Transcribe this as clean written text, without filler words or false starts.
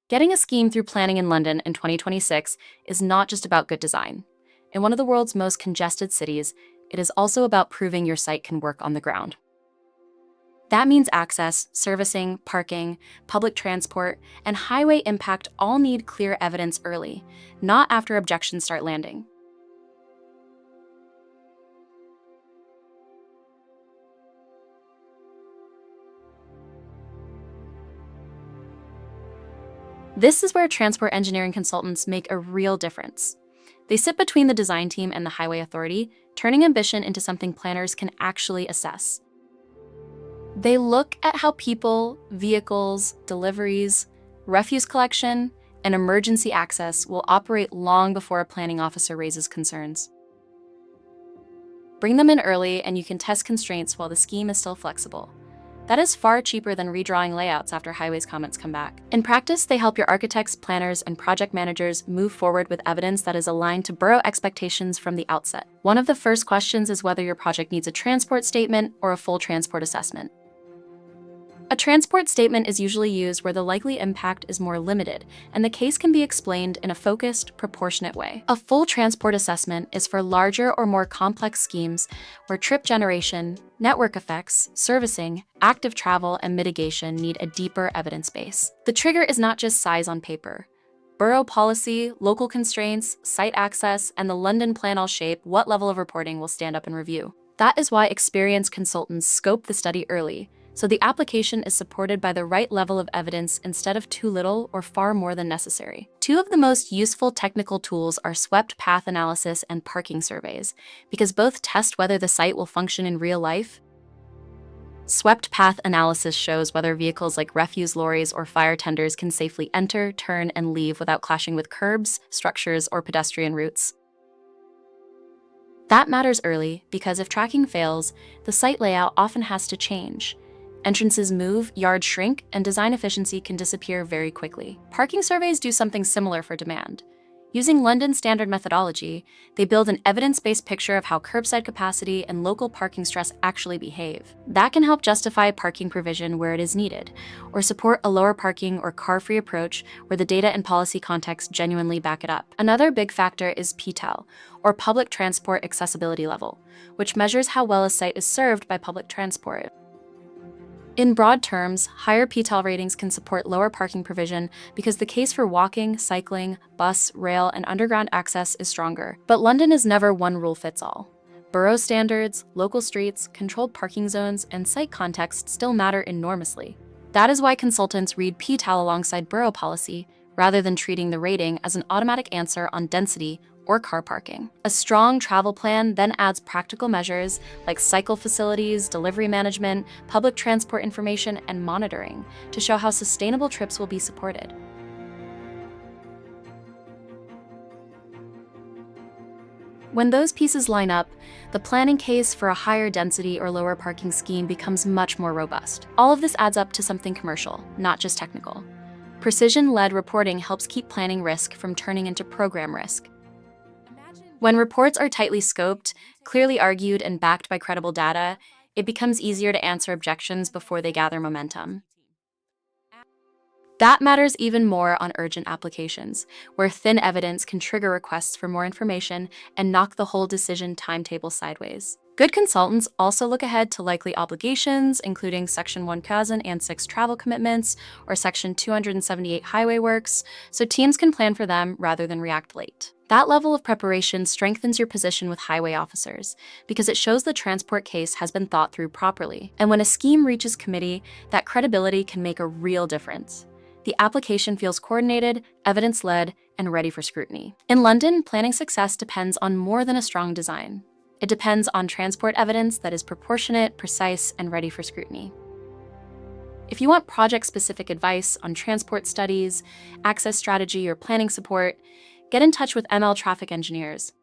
Getting a scheme through planning in London in 2026 is not just about good design. In one of the world's most congested cities, it is also about proving your site can work on the ground. That means access, servicing, parking, public transport, and highway impact all need clear evidence early, not after objections start landing. This is where transport engineering consultants make a real difference. They sit between the design team and the highway authority, turning ambition into something planners can actually assess. They look at how people, vehicles, deliveries, refuse collection, and emergency access will operate long before a planning officer raises concerns. Bring them in early and you can test constraints while the scheme is still flexible. That is far cheaper than redrawing layouts after highways comments come back. In practice, they help your architects, planners, and project managers move forward with evidence that is aligned to borough expectations from the outset. One of the first questions is whether your project needs a transport statement or a full transport assessment. A transport statement is usually used where the likely impact is more limited, and the case can be explained in a focused, proportionate way. A full transport assessment is for larger or more complex schemes where trip generation, network effects, servicing, active travel, and mitigation need a deeper evidence base. The trigger is not just size on paper. Borough policy, local constraints, site access, and the London plan all shape what level of reporting will stand up in review. That is why experienced consultants scope the study early, so the application is supported by the right level of evidence instead of too little or far more than necessary. Two of the most useful technical tools are swept path analysis and parking surveys, because both test whether the site will function in real life. Swept path analysis shows whether vehicles like refuse lorries or fire tenders can safely enter, turn, and leave without clashing with curbs, structures, or pedestrian routes. That matters early because if tracking fails, the site layout often has to change. Entrances move, yards shrink, and design efficiency can disappear very quickly. Parking surveys do something similar for demand. Using London standard methodology, they build an evidence-based picture of how curbside capacity and local parking stress actually behave. That can help justify parking provision where it is needed, or support a lower parking or car-free approach where the data and policy context genuinely back it up. Another big factor is PTAL, or Public Transport Accessibility Level, which measures how well a site is served by public transport. In broad terms, higher PTAL ratings can support lower parking provision because the case for walking, cycling, bus, rail, and underground access is stronger. But London is never one rule fits all. Borough standards, local streets, controlled parking zones, and site context still matter enormously. That is why consultants read PTAL alongside borough policy, rather than treating the rating as an automatic answer on density or car parking. A strong travel plan then adds practical measures like cycle facilities, delivery management, public transport information, and monitoring to show how sustainable trips will be supported. When those pieces line up, the planning case for a higher density or lower parking scheme becomes much more robust. All of this adds up to something commercial, not just technical. Precision-led reporting helps keep planning risk from turning into program risk. When reports are tightly scoped, clearly argued, and backed by credible data, it becomes easier to answer objections before they gather momentum. That matters even more on urgent applications, where thin evidence can trigger requests for more information and knock the whole decision timetable sideways. Good consultants also look ahead to likely obligations, including Section 1006 travel commitments or Section 278 highway works, so teams can plan for them rather than react late. That level of preparation strengthens your position with highway officers because it shows the transport case has been thought through properly. And when a scheme reaches committee, that credibility can make a real difference. The application feels coordinated, evidence-led, and ready for scrutiny. In London, planning success depends on more than a strong design. It depends on transport evidence that is proportionate, precise, and ready for scrutiny. If you want project-specific advice on transport studies, access strategy, or planning support, get in touch with ML Traffic Engineers.